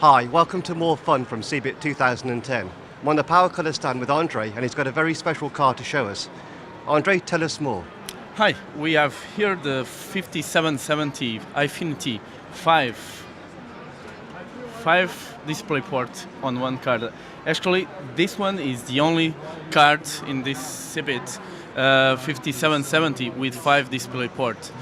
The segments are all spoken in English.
Hi, welcome to more fun from CeBIT 2010. I'm on the PowerColor stand with Andre, and he's got a very special card to show us. Andre, tell us more. Hi, we have here the 5770 Infinity 5 DisplayPort on one card. Actually, this one is the only card in this CeBIT 5770 with 5 DisplayPort.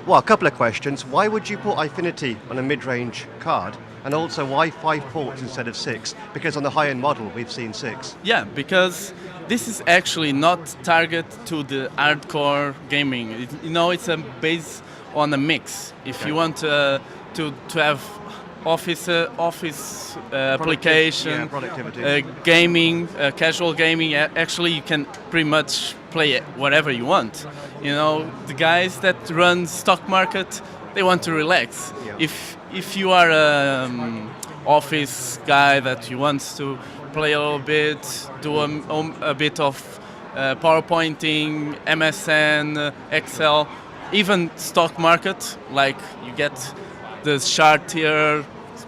Well, a couple of questions. Why would you put Infinity on a mid-range card? And also, why 5 ports instead of 6? Because on the high-end model, we've seen 6. Yeah, because this is actually not target to the hardcore gaming. It's based on a mix. If you want to have office application, gaming, casual gaming, actually you can pretty much play whatever you want. The guys that run stock market, they want to relax. Yeah. If you are an office guy that you want to play a little bit, do a bit of PowerPointing, MSN, Excel, even stock market, like you get the chart here,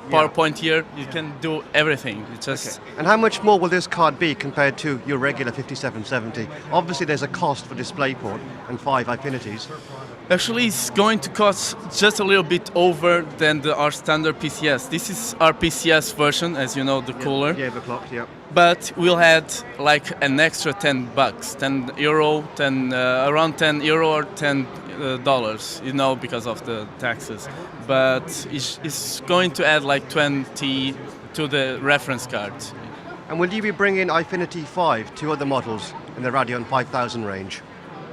PowerPoint here, you can do everything. Okay. And how much more will this card be compared to your regular 5770? Obviously there's a cost for DisplayPort and 5 Infinities. Actually, it's going to cost just a little bit over than our standard PCS. This is our PCS version, as you know, the cooler. Yeah, the clock, yeah. But we'll add like an extra $10, €10, around €10 or $10, because of the taxes. But it's going to add like 20 to the reference card. And will you be bringing Infinity 5 to other models in the Radeon 5000 range?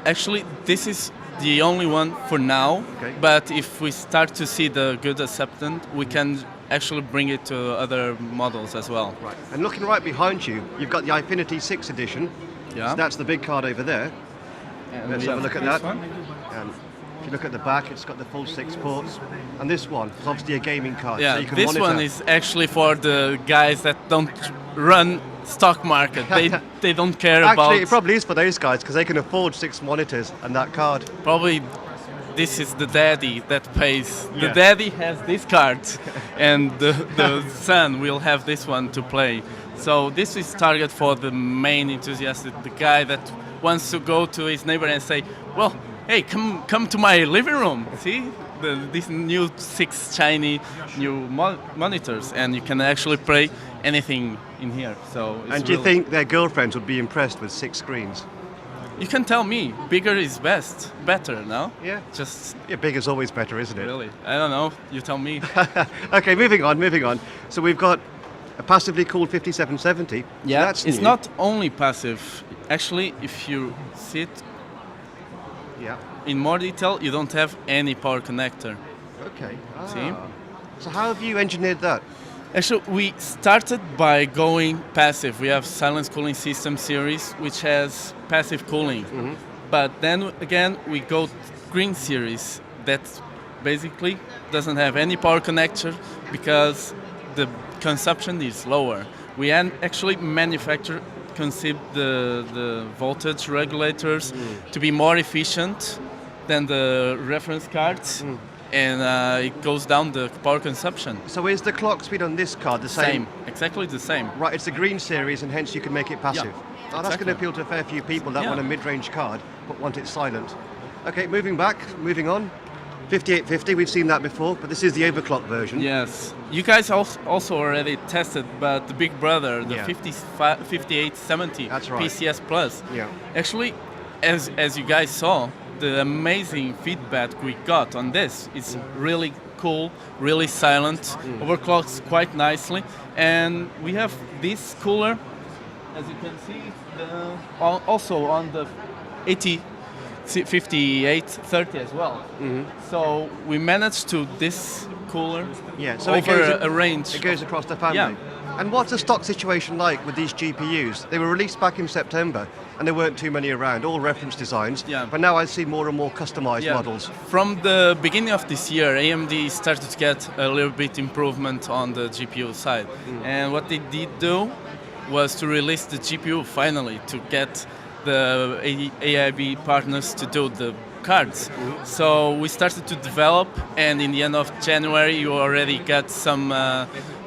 Actually, this is the only one for now, but if we start to see the good acceptance, we can actually bring it to other models as well. Right. And looking right behind you, you've got the Infinity 6 edition. Yeah. So that's the big card over there. And let's have a look at that. And if you look at the back, it's got the full 6 ports. And this one is obviously a gaming card. Yeah, so you can this monitor. one is actually for the guys that don't run stock market. They don't care about... Actually, it probably is for those guys because they can afford 6 monitors and that card. Probably this is the daddy that pays. Yeah. The daddy has this card and the son will have this one to play. So this is target for the main enthusiast, the guy that wants to go to his neighbor and say, well, hey, come to my living room, see? These new 6 shiny new monitors, and you can actually play anything in here. And do you think their girlfriends would be impressed with 6 screens? You can tell me, bigger is better, no? Yeah. Yeah, bigger's always better, isn't it? Really? I don't know, you tell me. Okay, moving on. So we've got a passively cooled 5770. Yeah, that's it's new. not only passive. Actually, if you see it in more detail, you don't have any power connector. Okay. See? So how have you engineered that? Actually, we started by going passive. We have Silence Cooling System series, which has passive cooling. Mm-hmm. But then again, we go green series that basically doesn't have any power connector because the consumption is lower. We actually conceived the voltage regulators to be more efficient than the reference cards. And it goes down the power consumption. So is the clock speed on this card the same? Exactly the same. Right, it's the green series and hence you can make it passive. Yeah, That's going to appeal to a fair few people that want a mid-range card but want it silent. Okay, moving on. 5850, we've seen that before, but this is the overclock version. Yes. You guys also already tested, but the big brother, the 5870 That's right. PCS Plus. Yeah. Actually, as you guys saw, the amazing feedback we got on this is really cool, really silent, overclocks quite nicely, and we have this cooler, as you can see, also on the 5830 as well. So we managed to this cooler over a range. It goes across the family. Yeah. And what's the stock situation like with these GPUs? They were released back in September and there weren't too many around, all reference designs. Yeah. But now I see more and more customized models. From the beginning of this year, AMD started to get a little bit improvement on the GPU side. And what they did do was to release the GPU finally to get the AIB partners to do the cards. So we started to develop, and in the end of January, you already got some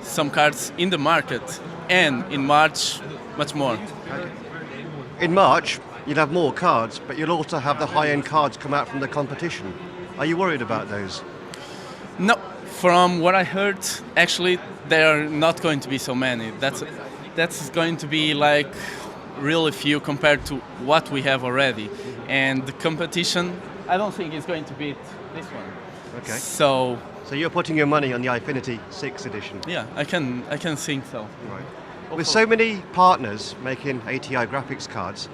some cards in the market, and in March, much more. In March, you'll have more cards, but you'll also have the high-end cards come out from the competition. Are you worried about those? No, from what I heard, actually, there are not going to be so many. That's going to be like really few compared to what we have already. And the competition, I don't think is going to beat this one. Okay. So you're putting your money on the Infinity 6 edition? yeah, I can think so. Right. With so many partners making ATI graphics cards,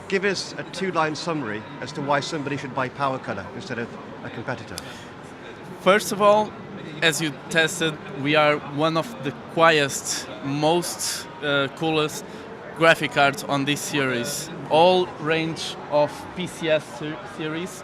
give us a 2-line summary as to why somebody should buy PowerColor instead of a competitor. First of all, as you tested, we are one of the quietest, most coolest graphic cards on this series. All range of PCS series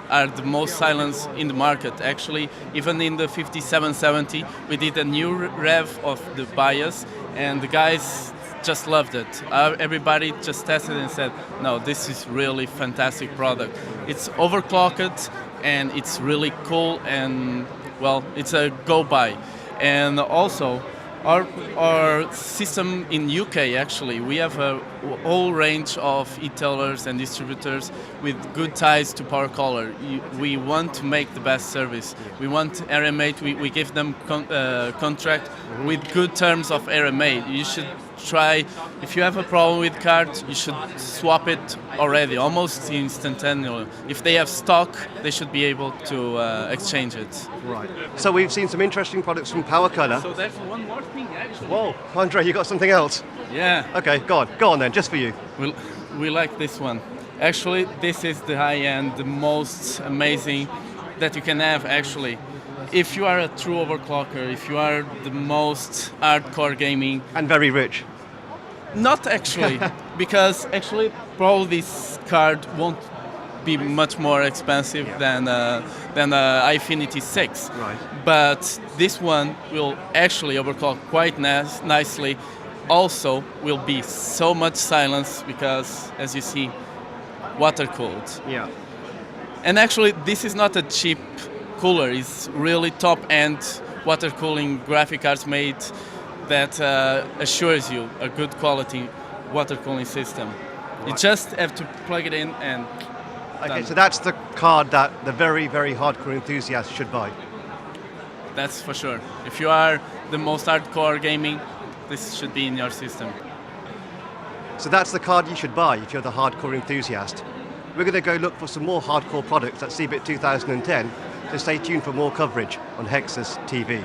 are the most silenced in the market. Actually, even in the 5770, we did a new rev of the bias, and the guys just loved it. Everybody just tested and said, no, this is really fantastic product. It's overclocked, and it's really cool, and well, it's a go buy. And also, our system in UK, actually, we have a whole range of e-tailers and distributors with good ties to PowerColor. We want to make the best service. We want RMA, we give them contract with good terms of RMA. You should try, if you have a problem with cards, you should swap it already, almost instantaneously. If they have stock, they should be able to exchange it. Right. So we've seen some interesting products from PowerColor. So there's one more thing, actually. Whoa, Andre, you got something else? Yeah. Okay, go on then, just for you. We like this one. Actually, this is the high-end, the most amazing that you can have, actually. If you are a true overclocker, if you are the most hardcore gaming... And very rich. Not actually, because actually probably this card won't be much more expensive than Infinity 6. Right. But this one will actually overclock quite nicely. Also will be so much silence because, as you see, water cooled. Yeah. And actually, this is not a cheap cooler. It's really top-end water cooling graphic cards made that assures you a good quality water cooling system. Right. You just have to plug it in and okay, done. So that's the card that the very, very hardcore enthusiast should buy. That's for sure. If you are the most hardcore gaming, this should be in your system. So that's the card you should buy if you're the hardcore enthusiast. We're going to go look for some more hardcore products at CeBIT 2010, so stay tuned for more coverage on Hexus TV.